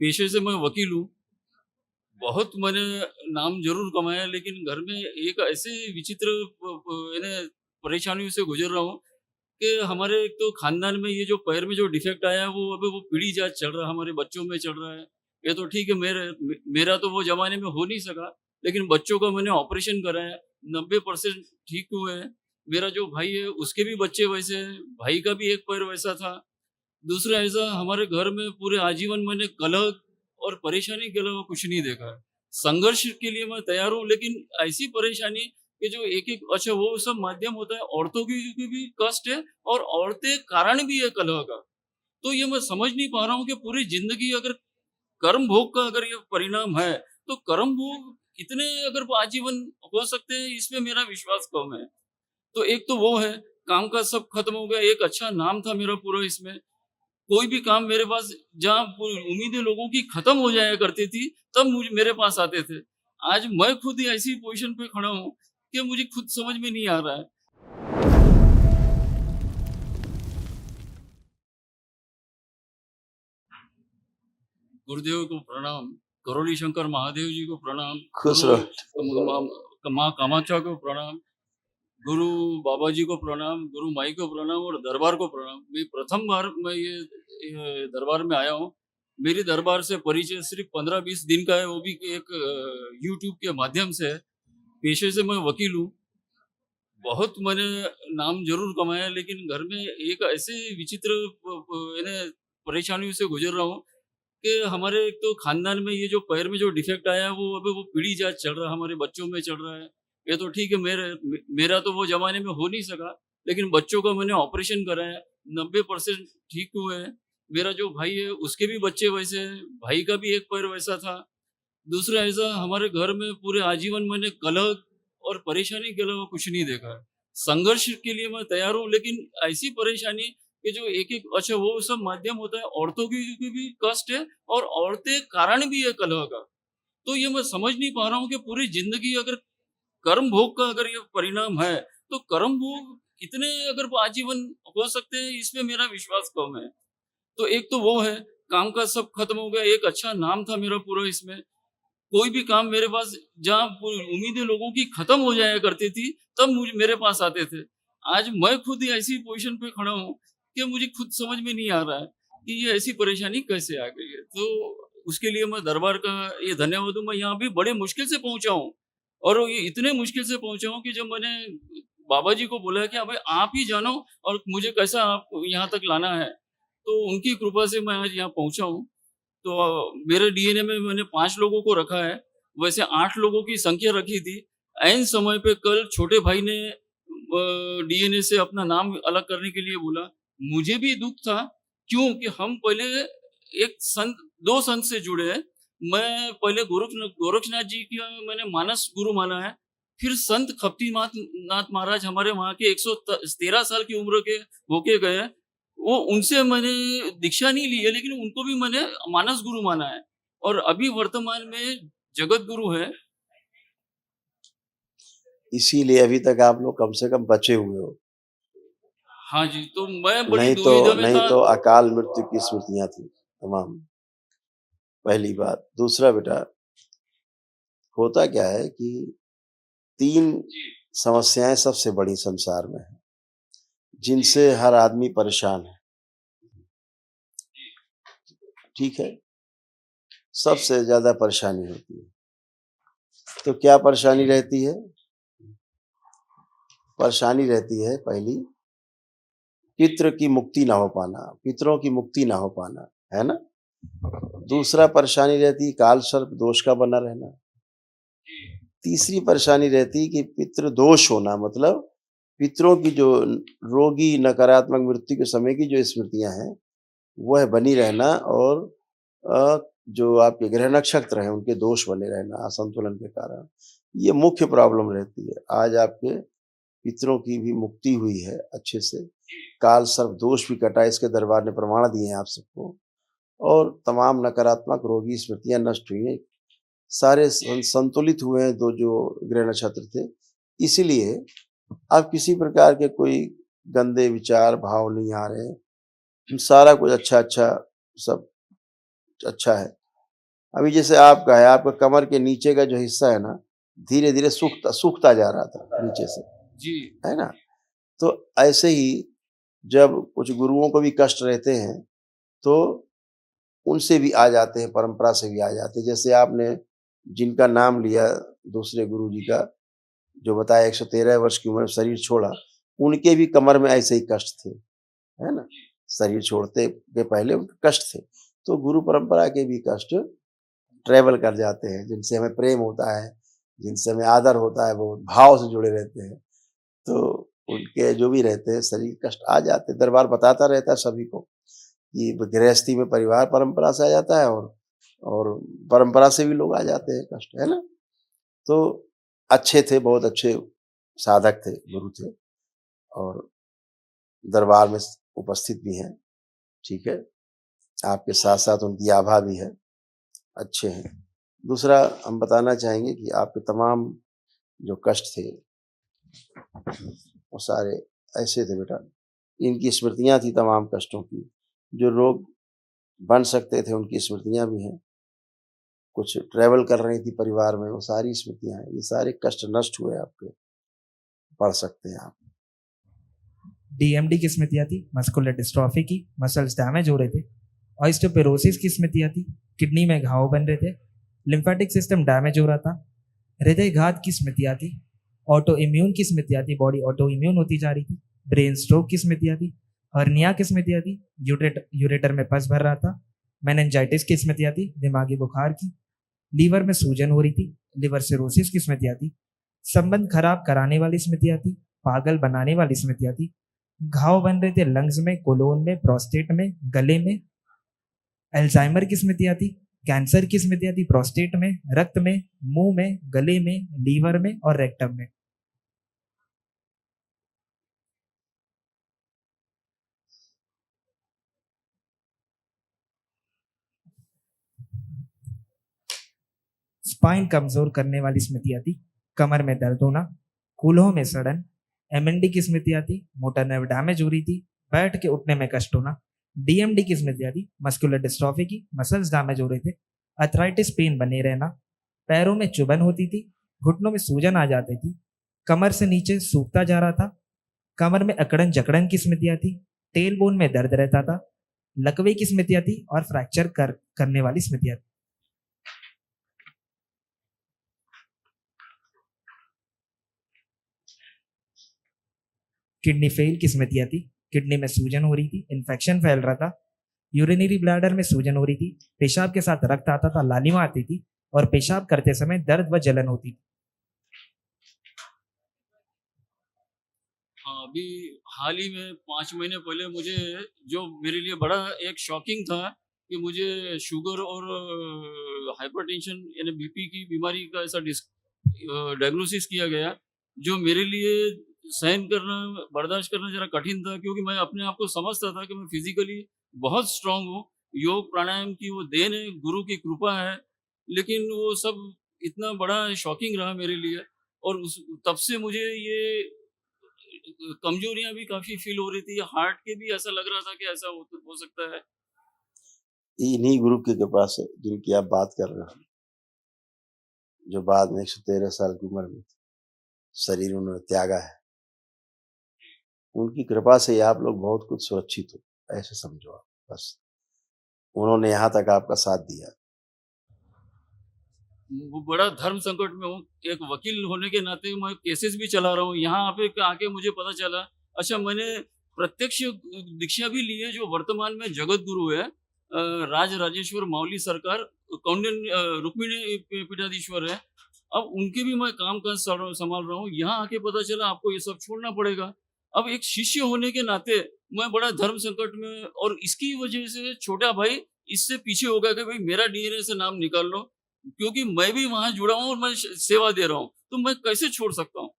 पेशे से मैं वकील हूँ। बहुत मैंने नाम ज़रूर कमाया, लेकिन घर में एक ऐसे विचित्र परेशानियों से गुज़र रहा हूँ कि हमारे एक तो खानदान में ये जो पैर में जो डिफेक्ट आया है, वो अभी वो पीढ़ी जात चल रहा है, हमारे बच्चों में चल रहा है। ये तो ठीक है, मेरा तो वो ज़माने में हो नहीं सका, लेकिन बच्चों का मैंने ऑपरेशन कराया, 90% ठीक हुए हैं। मेरा जो भाई है, उसके भी बच्चे वैसे हैं, भाई का भी एक पैर वैसा था। दूसरा ऐसा, हमारे घर में पूरे आजीवन मैंने कलह और परेशानी के अलावा कुछ नहीं देखा है। संघर्ष के लिए मैं तैयार हूँ, लेकिन ऐसी परेशानी कि जो एक-एक अच्छा वो सब माध्यम होता है, औरतों की भी कष्ट है और औरतें कारण भी है कलह का। तो ये मैं समझ नहीं पा रहा हूँ कि पूरी ज़िंदगी अगर कर्म भोग का अगर ये परिणाम है, तो कर्म भोग कितने अगर वो आजीवन हो सकते हैं, इसमें मेरा विश्वास कम है। तो एक तो वो है, काम-काज सब खत्म हो गया, एक अच्छा नाम था मेरा पूरा इसमें। कोई भी काम मेरे पास, जहाँ उम्मीदें लोगों की खत्म हो जाया करती थी, तब मेरे पास आते थे। आज मैं खुद ही ऐसी पोज़ीशन पे खड़ा हूँ कि मुझे खुद समझ में नहीं आ रहा है। गुरुदेव को प्रणाम, करोली शंकर महादेव जी को प्रणाम, खुश रहो। माँ कामाख्या को प्रणाम, गुरु बाबा जी को प्रणाम, गुरु माई को प्रणाम और दरबार को प्रणाम। मैं प्रथम बार मैं ये दरबार में आया हूँ। मेरी दरबार से परिचय सिर्फ़ 15-20 दिन का है, वो भी एक यूट्यूब के माध्यम से है। पेशे से मैं वकील हूँ। बहुत मैंने नाम ज़रूर कमाया, लेकिन घर में एक ऐसे विचित्र प प यानी परेशानियों से गुज़र रहा हूँ कि हमारे एक तो खानदान में ये जो पैर में जो डिफेक्ट आया है, वो अभी वो पीढ़ी जात चल रहा है, हमारे बच्चों में चल रहा है। ये तो ठीक है, मेरा तो वो ज़माने में हो नहीं सका, लेकिन बच्चों का मैंने ऑपरेशन कराया, 90% ठीक हुए हैं। मेरा जो भाई है, उसके भी बच्चे वैसे हैं, भाई का भी एक पैर वैसा था। दूसरा ऐसा, हमारे घर में पूरे आजीवन मैंने कलह और परेशानी के अलावा कुछ नहीं देखा है। संघर्ष के लिए मैं तैयार हूँ, लेकिन ऐसी परेशानी कि जो एक-एक अच्छा वो सब माध्यम होता है, औरतों की भी कष्ट है और औरतें कारण भी है कलह का। तो ये मैं समझ नहीं पा रहा हूँ कि पूरी ज़िंदगी अगर कर्म भोग का अगर ये परिणाम है, तो कर्म भोग कितने अगर वो आजीवन हो सकते हैं, इसमें मेरा विश्वास कम है। तो एक तो वो है, काम-काज सब खत्म हो गया, एक अच्छा नाम था मेरा पूरा इसमें। कोई भी काम मेरे पास, जहाँ उम्मीदें लोगों की खत्म हो जाया करती थी, तब मेरे पास आते थे। आज मैं खुद ही ऐसी पोज़ीशन पे खड़ा हूँ कि मुझे खुद समझ में नहीं आ रहा है कि ये ऐसी परेशानी कैसे आ गई है। तो उसके लिए मैं दरबार का ये धन्यवाद दूँ। मैं यहाँ भी बड़े मुश्किल से पहुँचा हूँ और ये इतने मुश्किल से पहुँचा हूँ कि जब मैंने बाबा जी को बोला कि अबे आप ही जानो और मुझे कैसा आप यहाँ तक लाना है, तो उनकी कृपा से मैं आज यहाँ पहुँचा हूँ। तो मेरे डीएनए में मैंने 5 लोगों को रखा है, वैसे 8 लोगों की संख्या रखी थी। ऐन समय पे कल छोटे भाई ने डीएनए से अपना नाम अलग करने के लिए बोला। मुझे भी दुःख था, क्यों कि हम पहले एक संत 2 संत से जुड़े हैं। मैं पहले गोरक्षनाथ जी का मैंने मानस गुरु माना है, फिर संत खप्तीनाथ नाथ महाराज हमारे वहाँ के 113 साल की उम्र के होके गए हैं। वो उनसे मैंने दीक्षा नहीं ली है, लेकिन उनको भी मैंने मानस गुरु माना है और अभी वर्तमान में जगत गुरु है। इसीलिए अभी तक आप लोग कम से कम बचे हुए हो। हाँ जी, तो मैं बड़ी नहीं तो दुविधा में नहीं था। तो अकाल मृत्यु की स्मृतियां थी तमाम। पहली बात। दूसरा बेटा, होता क्या है कि 3 जी, समस्याएं सबसे बड़ी संसार में हैं, जिनसे हर आदमी परेशान है। जी, ठीक है? जी, सबसे ज्यादा परेशानी होती है। तो क्या परेशानी रहती है? परेशानी रहती है पहली, पितृ की मुक्ति ना हो पाना, पितरों की मुक्ति ना हो पाना, है ना? जी, दूसरा परेशानी रहती है काल सर्प दोष का बना रहना। जी, तीसरी परेशानी रहती है कि पितृ दोष होना, मतलब पितरों की जो रोगी नकारात्मक मृत्यु के समय की जो स्मृतियां हैं, वह बनी जी, रहना और जो आपके ग्रह नक्षत्र हैं उनके दोष बने रहना असंतुलन के कारण। ये मुख्य प्रॉब्लम रहती है। आज आपके पितरों की भी मुक्ति हुई है अच्छे से, काल सर्प दोष भी कटा, इसके दरबार ने प्रमाण दिए हैं आप सबको, और तमाम नकारात्मक रोगी स्मृतियां नष्ट हुई हैं। सारे संतुलित हुए हैं दो जो ग्रह नक्षत्र थे। इसीलिए अब किसी प्रकार के कोई गंदे विचार भाव नहीं आ रहे हैं। सारा कुछ अच्छा अच्छा, सब अच्छा है। अभी जैसे आपका है, आपका कमर के नीचे का जो हिस्सा है ना, धीरे-धीरे सूखता सूखता जा रहा था नीचे से, जी, है ना? तो ऐसे ही जब कुछ गुरुओं को भी कष्ट रहते हैं, तो उनसे भी आ जाते हैं, परंपरा से भी आ जाते हैं। जैसे आपने जिनका नाम लिया दूसरे गुरुजी का, जो बताया 113 वर्ष की उम्र में शरीर छोड़ा, उनके भी कमर में ऐसे ही कष्ट थे, है ना? शरीर छोड़ते के पहले उनके कष्ट थे। तो गुरु परंपरा के भी कष्ट ट्रैवल कर जाते हैं, जिनसे हमें प्रेम होता है, जिनसे हमें आदर होता है, वो भाव से जुड़े रहते हैं। तो उनके जो भी रहते हैं, शरीर कष्ट आ जाते हैं। दरबार बताता रहता है सभी को कि गृहस्थी में परिवार परंपरा से आ जाता है और परंपरा से भी लोग आ जाते हैं कष्ट, है ना? तो अच्छे थे, बहुत अच्छे साधक थे, गुरु थे और दरबार में उपस्थित भी हैं, ठीक है? आपके साथ-साथ उनकी आभा भी है, अच्छे हैं। दूसरा हम बताना चाहेंगे कि आपके तमाम जो कष्ट थे, वो सारे ऐसे थे बेटा, इनकी स्मृतियाँ थी तमाम कष्टों की, जो लोग बन सकते थे उनकी स्मृतियाँ भी हैं। कुछ ट्रैवल कर रही थी परिवार में, वो सारी स्मृतियाँ हैं। ये सारे कष्ट नष्ट हुए आपके, पढ़ सकते हैं आप। डीएमडी की स्मृतियाँ थी, मस्कुलर डिस्ट्रॉफी की, मसल्स डैमेज हो रहे थे। ऑस्टियोपोरोसिस की स्मृतियाँ थी, किडनी में घाव बन रहे थे, लिम्फेटिक सिस्टम डैमेज हो रहा था। हृदय घात की स्मृतियाँ थी, ऑटो इम्यून की स्मृतियाँ थी, बॉडी ऑटो इम्यून होती जा रही थी। ब्रेन स्ट्रोक की स्मृतियाँ थी, हर्निया की स्मृतियाँ थी, यूरेटर में पस भर रहा था। मेनिंजाइटिस की स्मृतियाँ थी, दिमागी बुखार की। लीवर में सूजन हो रही थी, लिवर सिरोसिस की स्मृतियाँ थी। संबंध खराब कराने वाली स्मृतियाँ थी, पागल बनाने वाली स्मृतियाँ थी। घाव बन रहे थे लंग्स में, कोलोन में, प्रोस्टेट में, गले में। अल्जाइमर की स्मृतियाँ थी, कैंसर की स्मृतियाँ थी, प्रोस्टेट में, रक्त में, मुंह में, गले में, लीवर में और रेक्टम में। स्पाइन कमजोर करने वाली स्मृतियाँ थी, कमर में दर्द होना, कूल्हों में सड़न। एमएनडी की स्मृतियाँ थी, मोटर नर्व डैमेज हो रही थी, बैठ के उठने में कष्ट होना। डीएमडी की स्मृतियाँ थी, मस्कुलर डिस्ट्रॉफी की, मसल्स डैमेज हो रहे थे, अर्थराइटिस पेन बने रहना, पैरों में चुभन होती थी, घुटनों में सूजन आ जाती थी, कमर से नीचे सूखता जा रहा था, कमर में अकड़न जकड़न की स्मृतियाँ थी, टेल बोन में दर्द रहता था, लकवे की स्मृतियाँ थी और फ्रैक्चर करने वाली स्मृतियाँ थी। किडनी फेल की स्मृतियाँ थी, किडनी में सूजन हो रही थी, इन्फेक्शन फैल रहा था, यूरिनरी ब्लैडर में सूजन हो रही थी, पेशाब के साथ रक्त आता था, लालिमा आती थी और पेशाब करते समय दर्द व जलन होती थी। हाँ, अभी हाल ही में 5 महीने पहले मुझे जो मेरे लिए बड़ा एक शॉकिंग था कि मुझे शुगर और हाइपरटेंशन यानी बीपी की बीमारी का ऐसा डायग्नोसिस किया गया, जो मेरे लिए सहन करना, बर्दाश्त करना ज़रा कठिन था क्योंकि मैं अपने आप को समझता था कि मैं फिज़िकली बहुत स्ट्रॉन्ग हूँ। योग प्राणायाम की वो देन है, गुरु की कृपा है, लेकिन वो सब इतना बड़ा शॉकिंग रहा मेरे लिए और उस तब से मुझे ये कमजोरियां भी काफी फील हो रही थी, हार्ट के भी ऐसा लग रहा था कि ऐसा हो सकता है। इन्हीं गुरु की कृपा से जिनकी आप बात कर रहे हैं, जो बाद में 113 साल की उम्र में शरीर उन्होंने त्यागा है, उनकी कृपा से ही आप लोग बहुत कुछ सुरक्षित हो, ऐसे समझो आप बस। उन्होंने यहाँ तक आपका साथ दिया। वो बड़ा धर्म संकट में हूँ, एक वकील होने के नाते मैं केसेस भी चला रहा हूँ। यहाँ पे आके मुझे पता चला, अच्छा मैंने प्रत्यक्ष दीक्षा भी ली है, जो वर्तमान में जगत गुरु है, राज राजेश्वर माउली सरकार, कौंडिन्य रुक्मिणी पीठाधीश्वर है। अब उनके भी मैं काम काज संभाल रहा हूँ। यहाँ आके पता चला आपको ये सब छोड़ना पड़ेगा। अब एक शिष्य होने के नाते मैं बड़ा धर्म संकट में, और इसकी वजह से छोटा भाई इससे पीछे हो गया कि भाई मेरा डीएनए से नाम निकाल लो, क्योंकि मैं भी वहां जुड़ा हूँ और मैं सेवा दे रहा हूँ, तो मैं कैसे छोड़ सकता हूँ।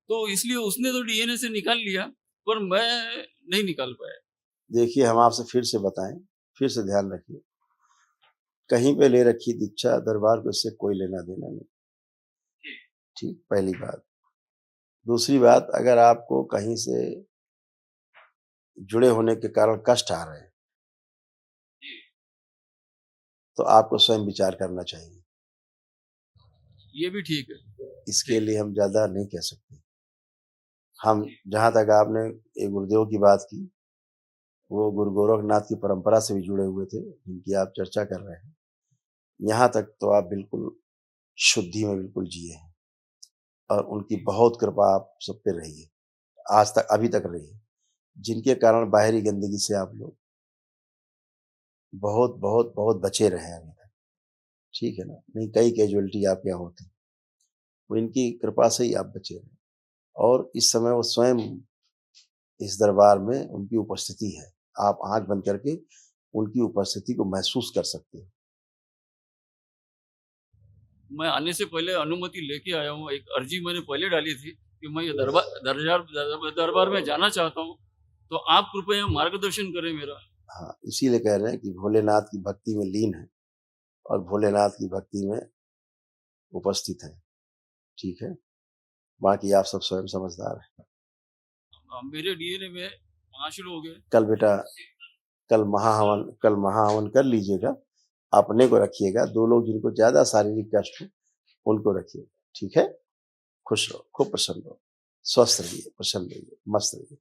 तो इसलिए उसने तो डीएनए से निकाल लिया, पर मैं नहीं निकाल पाया। देखिए हम आपसे फिर से बताएं, फिर से ध्यान रखिए, कहीं पे ले रखी दीक्षा, दरबार को इससे कोई लेना देना नहीं। ठीक, पहली बात। दूसरी बात, अगर आपको कहीं से जुड़े होने के कारण कष्ट आ रहे हैं, तो आपको स्वयं विचार करना चाहिए। ये भी ठीक है। इसके लिए हम ज़्यादा नहीं कह सकते। हम जहाँ तक आपने एक गुरुदेव की बात की, वो गुरु गोरखनाथ की परंपरा से भी जुड़े हुए थे, जिनकी आप चर्चा कर रहे हैं। यहाँ तक तो आप बिल्कुल शुद्धि में बिल्कुल जिए हैं और उनकी बहुत कृपा आप सब पे रही है, आज तक अभी तक रही है, जिनके कारण बाहरी गंदगी से आप लोग बहुत बहुत बहुत बचे रहे हैं अभी तक, ठीक है ना? नहीं कई कैजुअलिटी आपके यहाँ होती, वो इनकी कृपा से ही आप बचे रहे और इस समय वो स्वयं इस दरबार में उनकी उपस्थिति है। आप आँख बंद करके उनकी उपस्थिति को महसूस कर सकते हो। मैं आने से पहले अनुमति लेके आया हूँ। एक अर्जी मैंने पहले डाली थी कि मैं ये दरबार में जाना चाहता हूँ, तो आप कृपया मार्गदर्शन करें मेरा। हाँ, इसीलिए कह रहे हैं कि भोलेनाथ की भक्ति में लीन है और भोलेनाथ की भक्ति में उपस्थित है, ठीक है? बाकी आप सब स्वयं समझदार हैं। मेरे डीएनए में 5 लोग हैं। कल बेटा कल महाहवन कर लीजिएगा, अपने को रखिएगा, 2 लोग जिनको ज़्यादा शारीरिक कष्ट हो, उनको रखिएगा, ठीक है? खुश रहो, खूब प्रसन्न रहो, स्वस्थ रहिए, प्रसन्न रहिए, मस्त रहिए।